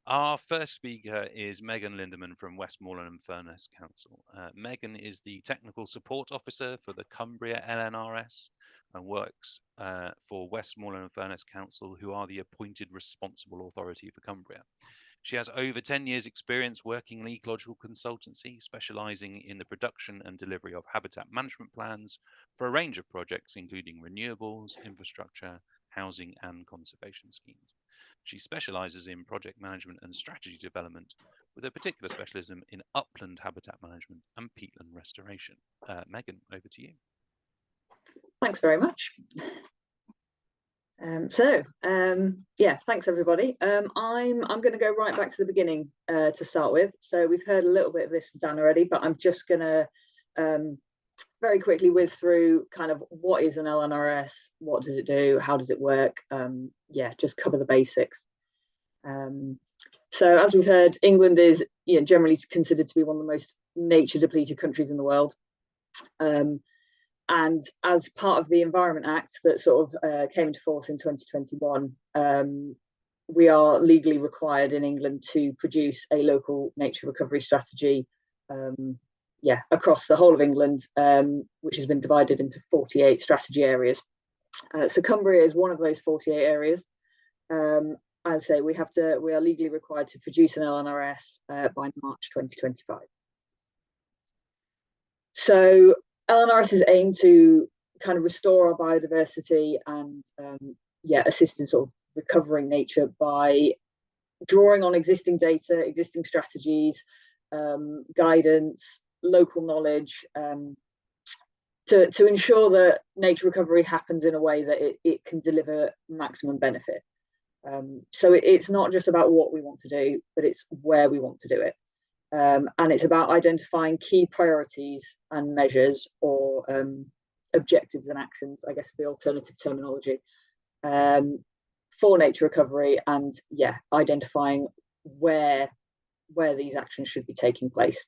Our first speaker is Megan Lindeman from Westmorland and Furness Council. Megan is the Technical Support Officer for the Cumbria LNRS and works for Westmorland and Furness Council, who are the appointed responsible authority for Cumbria. She has over 10 years experience working in ecological consultancy, specialising in the production and delivery of habitat management plans for a range of projects, including renewables, infrastructure, housing and conservation schemes. She specialises in project management and strategy development, with a particular specialism in upland habitat management and peatland restoration. Megan, over to you. Thanks very much. Yeah, thanks everybody. I'm going to go right back to the beginning to start with. So we've heard a little bit of this from Dan already, but I'm just going to very quickly whiz through kind of what is an LNRS, what does it do, how does it work? Yeah, just cover the basics. So as we've heard, England is generally considered to be one of the most nature depleted countries in the world. And as part of the Environment Act that sort of came into force in 2021, we are legally required in England to produce a local nature recovery strategy, across the whole of England, which has been divided into 48 strategy areas. So Cumbria is one of those 48 areas. As I say, we are legally required to produce an LNRS by March 2025. So LNRSs aim to kind of restore our biodiversity and assist in sort of recovering nature by drawing on existing data, existing strategies, guidance, local knowledge, to ensure that nature recovery happens in a way that it can deliver maximum benefit. So it's not just about what we want to do, but it's where we want to do it. And it's about identifying key priorities and measures or objectives and actions, I guess the alternative terminology, for nature recovery, and identifying where these actions should be taking place.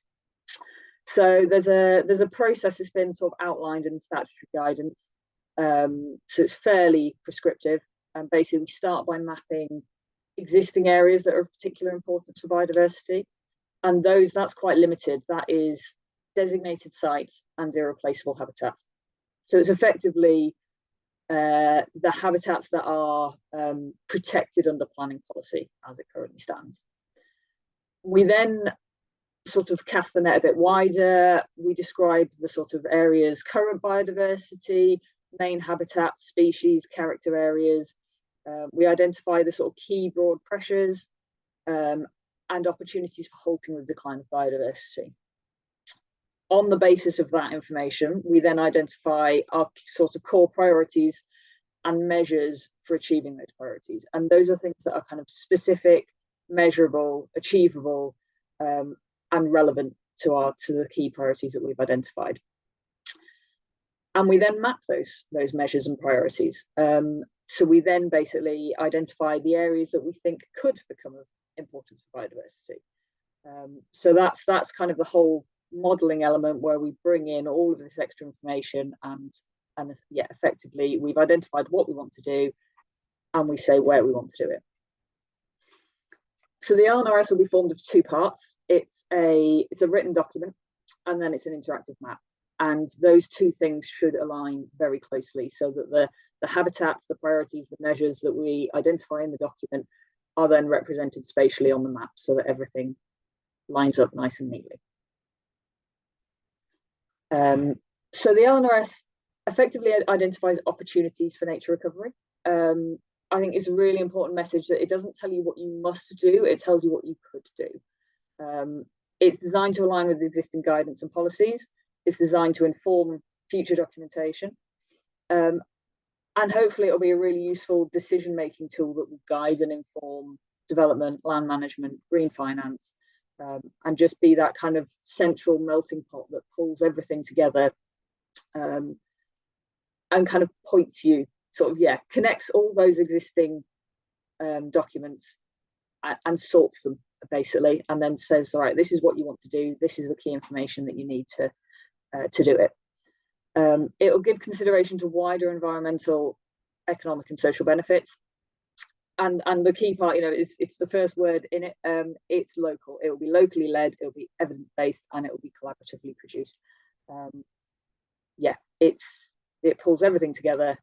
So there's a process that's been sort of outlined in the statutory guidance. So it's fairly prescriptive, and basically we start by mapping existing areas that are of particular importance for biodiversity. And that's quite limited. That is designated sites and irreplaceable habitats. So it's effectively the habitats that are protected under planning policy as it currently stands. We then sort of cast the net a bit wider. We describe the sort of areas' current biodiversity, main habitat, species, character areas. We identify the sort of key broad pressures, and opportunities for halting the decline of biodiversity. On the basis of that information, we then identify our sort of core priorities and measures for achieving those priorities. And those are things that are kind of specific, measurable, achievable, and relevant to the key priorities that we've identified. And we then map those measures and priorities. So we then basically identify the areas that we think could become of importance for biodiversity. So that's kind of the whole modelling element, where we bring in all of this extra information and effectively we've identified what we want to do, and we say where we want to do it. So the LNRS will be formed of two parts. It's a written document, and then it's an interactive map. And those two things should align very closely, so that the habitats, the priorities, the measures that we identify in the document are then represented spatially on the map, so that everything lines up nice and neatly. So the LNRS effectively identifies opportunities for nature recovery. I think it's a really important message that it doesn't tell you what you must do, it tells you what you could do. It's designed to align with existing guidance and policies. It's designed to inform future documentation. And hopefully it'll be a really useful decision-making tool that will guide and inform development, land management, green finance, and just be that kind of central melting pot that pulls everything together, and kind of points you, connects all those existing documents and sorts them basically, and then says, all right, this is what you want to do, this is the key information that you need to do it. It will give consideration to wider environmental, economic and social benefits. and the key part, is it's the first word in it. It's local. It will be locally led. It will be evidence based, and it will be collaboratively produced. Yeah, it pulls everything together,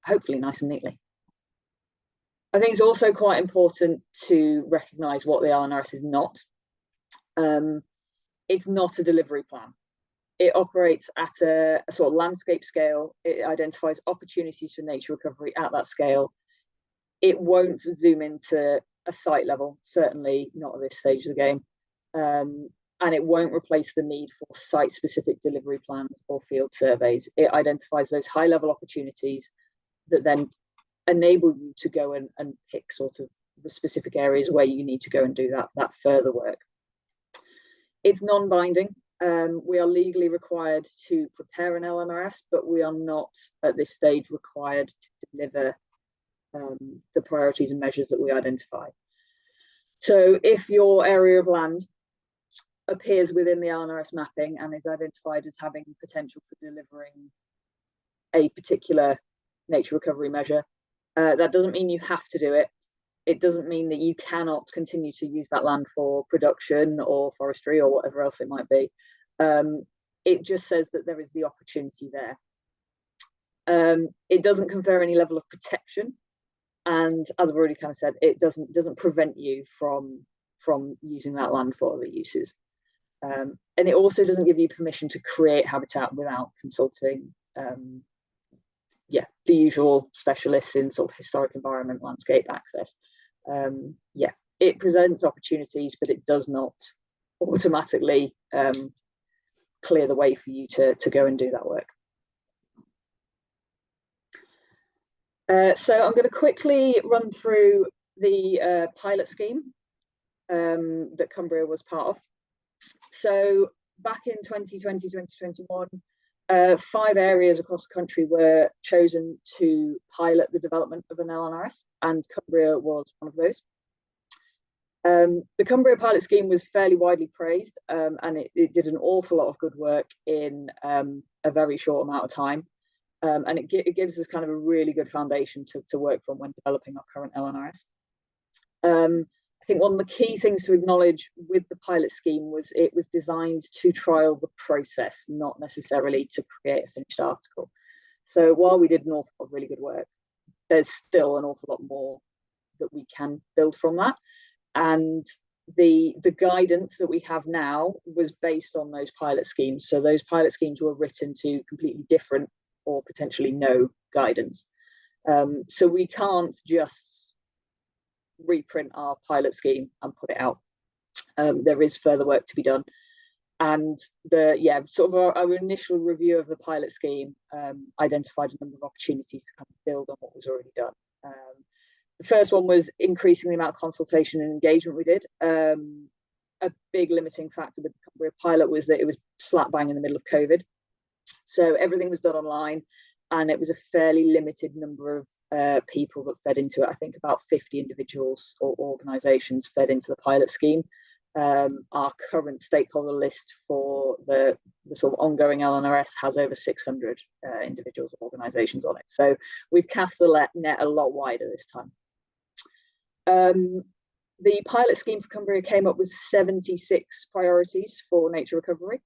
hopefully nice and neatly. I think it's also quite important to recognise what the LNRS is not. It's not a delivery plan. It operates at a sort of landscape scale. It identifies opportunities for nature recovery at that scale. It won't zoom into a site level, certainly not at this stage of the game. And it won't replace the need for site-specific delivery plans or field surveys. It identifies those high-level opportunities that then enable you to go and pick sort of the specific areas where you need to go and do that further work. It's non-binding. We are legally required to prepare an LNRS, but we are not at this stage required to deliver the priorities and measures that we identify. So if your area of land appears within the LNRS mapping and is identified as having potential for delivering a particular nature recovery measure, that doesn't mean you have to do it. It doesn't mean that you cannot continue to use that land for production or forestry or whatever else it might be. It just says that there is the opportunity there. It doesn't confer any level of protection, and as I've already kind of said, it doesn't prevent you from using that land for other uses. And it also doesn't give you permission to create habitat without consulting the usual specialists in sort of historic environment, landscape access. It presents opportunities, but it does not automatically clear the way for you to go and do that work. So I'm going to quickly run through the pilot scheme that Cumbria was part of. So back in 2020, 2021, 5 areas across the country were chosen to pilot the development of an LNRS, and Cumbria was one of those. The Cumbria pilot scheme was fairly widely praised, and it did an awful lot of good work in a very short amount of time. And it gives us kind of a really good foundation to work from when developing our current LNRS. I think one of the key things to acknowledge with the pilot scheme was it was designed to trial the process, not necessarily to create a finished article. So while we did an awful lot of really good work, there's still an awful lot more that we can build from that. And the guidance that we have now was based on those pilot schemes. So those pilot schemes were written to completely different or potentially no guidance. So we can't just reprint our pilot scheme and put it out. There is further work to be done. And sort of our initial review of the pilot scheme identified a number of opportunities to kind of build on what was already done. The first one was increasing the amount of consultation and engagement we did. A big limiting factor with the Cumbria pilot was that it was slap bang in the middle of COVID. So everything was done online, and it was a fairly limited number of people that fed into it. I think about 50 individuals or organisations fed into the pilot scheme. Our current stakeholder list for the sort of ongoing LNRS has over 600 individuals or organisations on it. So we've cast the net a lot wider this time. The pilot scheme for Cumbria came up with 76 priorities for nature recovery.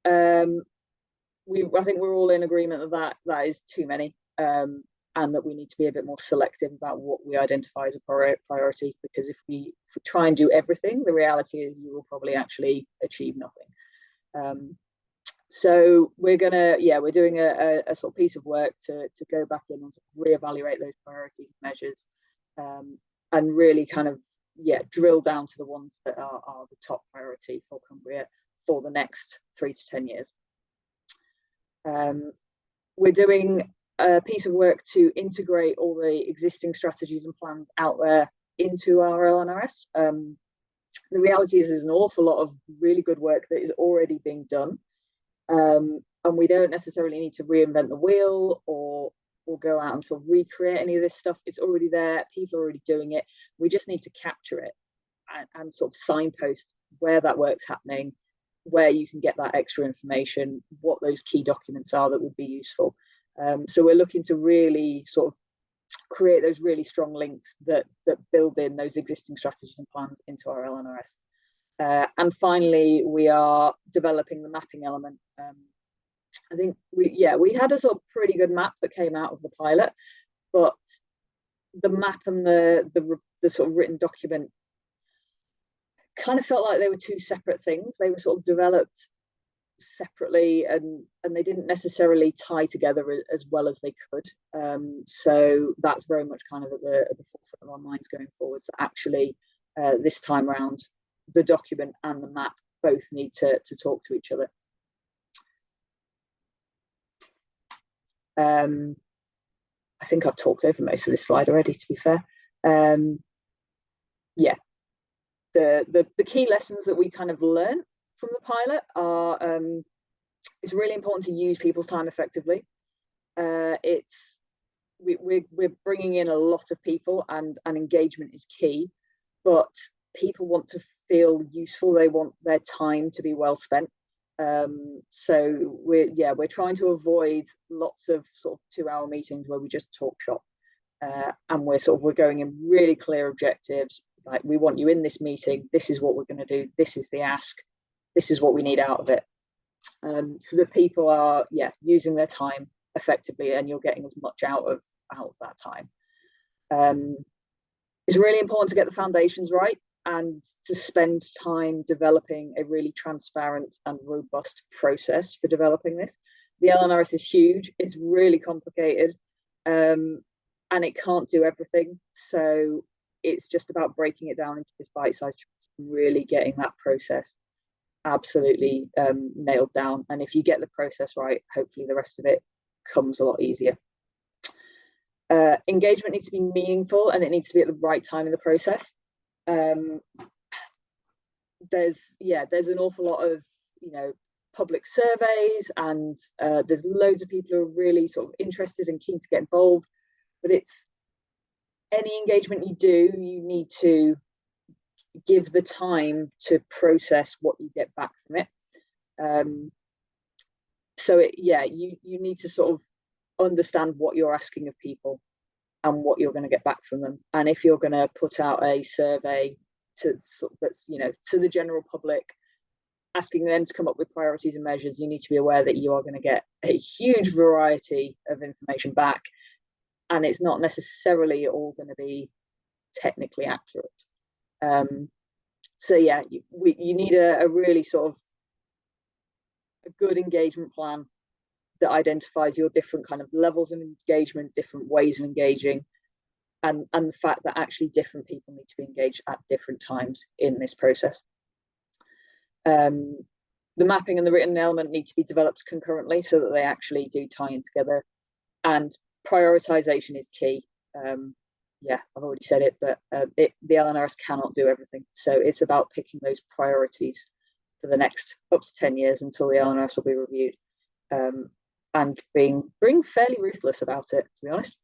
I think we're all in agreement that is too many, and that we need to be a bit more selective about what we identify as a priority, because if we try and do everything, the reality is you will probably actually achieve nothing. So we're doing a sort of piece of work to go back in and sort of reevaluate those priorities and measures, and really kind of drill down to the ones that are the top priority for Cumbria for the next 3 to 10 years. We're doing a piece of work to integrate all the existing strategies and plans out there into our LNRS. The reality is there's an awful lot of really good work that is already being done, and we don't necessarily need to reinvent the wheel or go out and sort of recreate any of this stuff. It's already there, people are already doing it. We just need to capture it and sort of signpost where that work's happening, where you can get that extra information, what those key documents are that would be useful. So we're looking to really sort of create those really strong links that build in those existing strategies and plans into our LNRS. And finally, we are developing the mapping element. I think we had a sort of pretty good map that came out of the pilot, but the map and the sort of written document kind of felt like they were two separate things. They were sort of developed separately, and they didn't necessarily tie together as well as they could. So that's very much kind of at the forefront of our minds going forward. So actually, this time around, the document and the map both need to talk to each other. I think I've talked over most of this slide already, to be fair. Yeah, the key lessons that we kind of learned from the pilot are it's really important to use people's time effectively. We're bringing in a lot of people, and engagement is key, but people want to feel useful. They want their time to be well spent. So we're trying to avoid lots of sort of 2-hour meetings where we just talk shop, and we're going in really clear objectives. Like, we want you in this meeting. This is what we're going to do. This is the ask. This is what we need out of it. So that people are using their time effectively, and you're getting as much out of that time. It's really important to get the foundations right, and to spend time developing a really transparent and robust process for developing this. The LNRS is huge, it's really complicated, and it can't do everything. So it's just about breaking it down into this bite-sized chunks and really getting that process absolutely nailed down. And if you get the process right, hopefully the rest of it comes a lot easier. Engagement needs to be meaningful, and it needs to be at the right time in the process. There's an awful lot of public surveys, and there's loads of people who are really sort of interested and keen to get involved, but it's any engagement you do, you need to give the time to process what you get back from it. You need to sort of understand what you're asking of people and what you're going to get back from them. And if you're going to put out a survey that's to the general public, asking them to come up with priorities and measures, you need to be aware that you are going to get a huge variety of information back, and it's not necessarily all going to be technically accurate. You need a really sort of a good engagement plan that identifies your different kind of levels of engagement, different ways of engaging, and the fact that actually different people need to be engaged at different times in this process. The mapping and the written element need to be developed concurrently so that they actually do tie in together, and prioritization is key. I've already said it, but the LNRS cannot do everything. So it's about picking those priorities for the next up to 10 years until the LNRS will be reviewed, and being fairly ruthless about it, to be honest.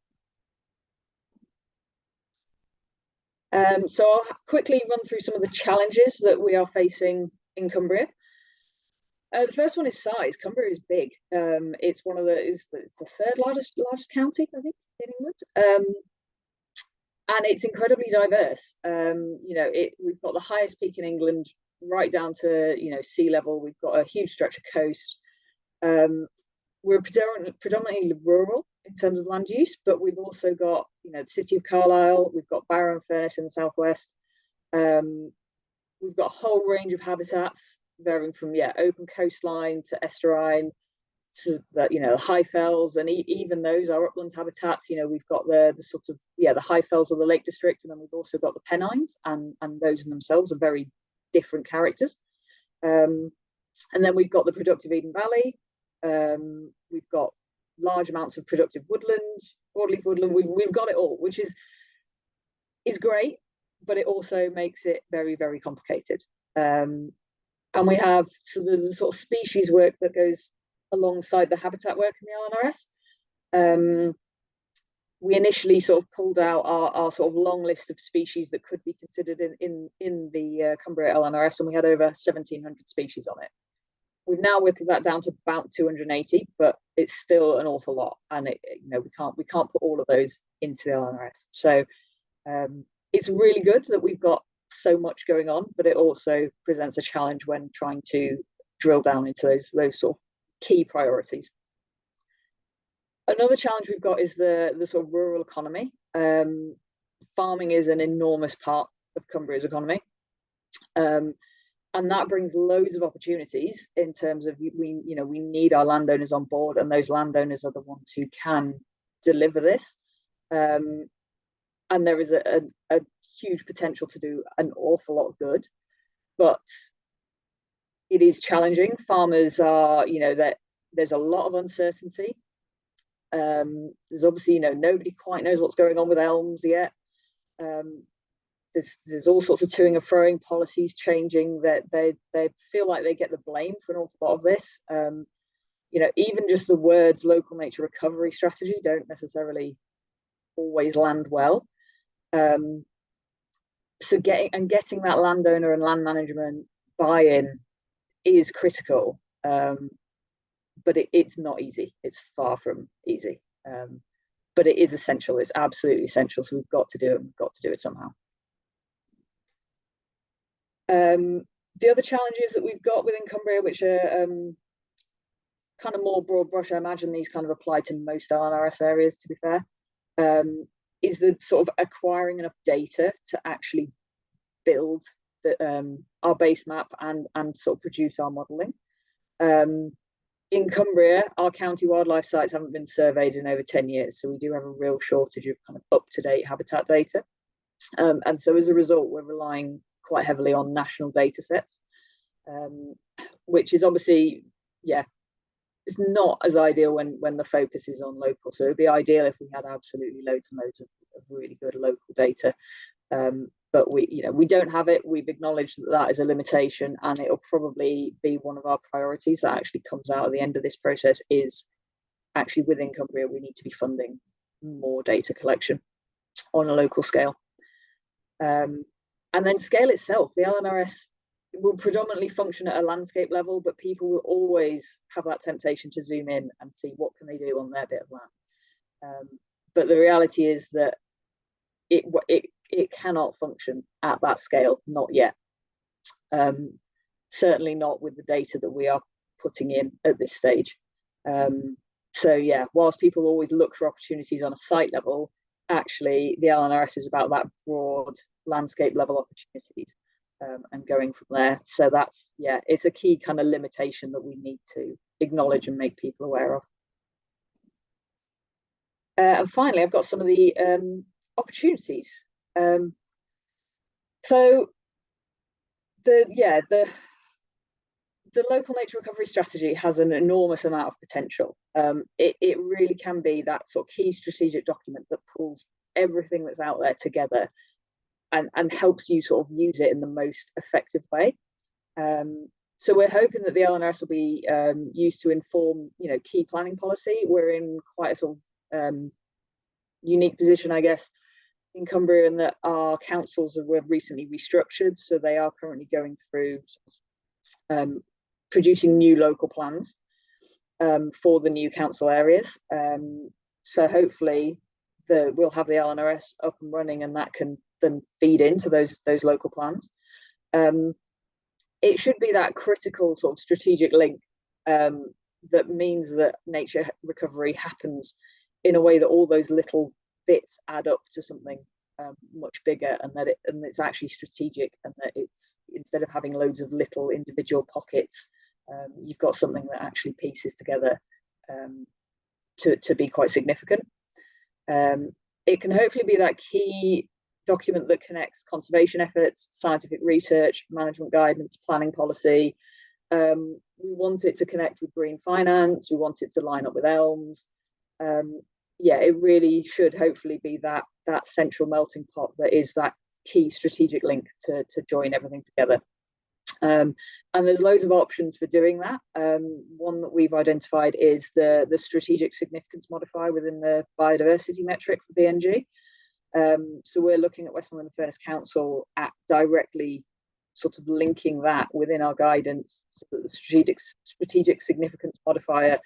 So I'll quickly run through some of the challenges that we are facing in Cumbria. The first one is size. Cumbria is big. It's the third largest county, I think, in England. And it's incredibly diverse. We've got the highest peak in England, right down to sea level. We've got a huge stretch of coast. We're predominantly rural in terms of land use, but we've also got the city of Carlisle. We've got Barrow and Furness in the southwest. We've got a whole range of habitats, varying from open coastline to estuarine to the high fells, and even those are upland habitats. We've got the sort of the high fells of the Lake District, and then we've also got the Pennines, and those in themselves are very different characters. And then we've got the productive Eden Valley. We've got large amounts of productive woodland, broadleaf woodland. We've got it all, which is great, but it also makes it very, very complicated. And we have the sort of species work that goes alongside the habitat work in the LNRS. We initially sort of pulled out our sort of long list of species that could be considered in the Cumbria LNRS, and we had over 1,700 species on it. We've now whittled that down to about 280, but it's still an awful lot, and we can't put all of those into the LNRS. So it's really good that we've got so much going on, but it also presents a challenge when trying to drill down into those sort of key priorities. Another challenge we've got is the sort of rural economy. Farming is an enormous part of Cumbria's economy. And that brings loads of opportunities in terms of we need our landowners on board, and those landowners are the ones who can deliver this. And there is a huge potential to do an awful lot of good, but it is challenging. Farmers are, that there's a lot of uncertainty. There's obviously, nobody quite knows what's going on with elms yet. There's all sorts of toing and froing, policies changing, that they feel like they get the blame for an awful lot of this. Even just the words local nature recovery strategy don't necessarily always land well. So getting that landowner and land management buy-in is critical, but it's not easy. It's far from easy, but it is essential. It's absolutely essential. So we've got to do it. We've got to do it somehow. The other challenges that we've got within Cumbria, which are kind of more broad brush, I imagine these kind of apply to most LNRS areas, to be fair, is the sort of acquiring enough data to actually build our base map and sort of produce our modelling. In Cumbria, our county wildlife sites haven't been surveyed in over 10 years, so we do have a real shortage of kind of up-to-date habitat data. And so as a result, we're relying quite heavily on national data sets, which is obviously, it's not as ideal when the focus is on local. So it'd be ideal if we had absolutely loads and loads of really good local data. But we don't have it. We've acknowledged that is a limitation, and it'll probably be one of our priorities that actually comes out at the end of this process, is actually within Cumbria, we need to be funding more data collection on a local scale. And then scale itself, the LNRS will predominantly function at a landscape level, but people will always have that temptation to zoom in and see what can they do on their bit of land. But the reality is that it cannot function at that scale, not yet. Certainly not with the data that we are putting in at this stage. So whilst people always look for opportunities on a site level, actually the LNRS is about that broad landscape level opportunities, and going from there. So that's, it's a key kind of limitation that we need to acknowledge and make people aware of. And finally, I've got some of the opportunities. So the local nature recovery strategy has an enormous amount of potential. It really can be that sort of key strategic document that pulls everything that's out there together and helps you sort of use it in the most effective way. So we're hoping that the LNRS will be used to inform, key planning policy. We're in quite a sort of unique position, I guess, in Cumbria, in that our councils were recently restructured, so they are currently going through producing new local plans for the new council areas. So hopefully we'll have the LNRS up and running, and that can then feed into those local plans. It should be that critical sort of strategic link that means that nature recovery happens in a way that all those little bits add up to something much bigger, and that it's actually strategic, and that it's, instead of having loads of little individual pockets, you've got something that actually pieces together to be quite significant. It can hopefully be that key document that connects conservation efforts, scientific research, management guidance, planning policy. We want it to connect with green finance. We want it to line up with elms. It really should hopefully be that central melting pot that is that key strategic link to join everything together. And there's loads of options for doing that. One that we've identified is the strategic significance modifier within the biodiversity metric for BNG. So we're looking at Westmorland and Furness Council at directly sort of linking that within our guidance so that the strategic significance modifier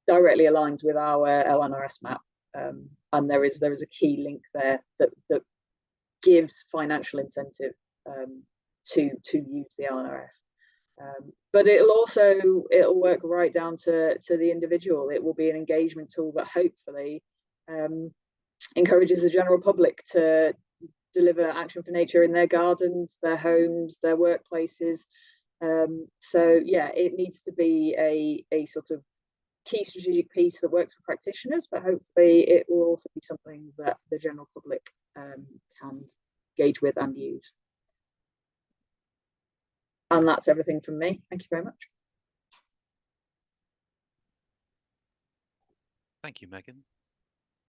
directly aligns with our LNRS map. And there is a key link there that gives financial incentive to use the LNRS. But it'll work right down to the individual. It will be an engagement tool that hopefully encourages the general public to deliver action for nature in their gardens, their homes, their workplaces. So yeah, it needs to be a sort of key strategic piece that works for practitioners, but hopefully it will also be something that the general public can engage with and use. And that's everything from me. Thank you very much. Thank you, Megan.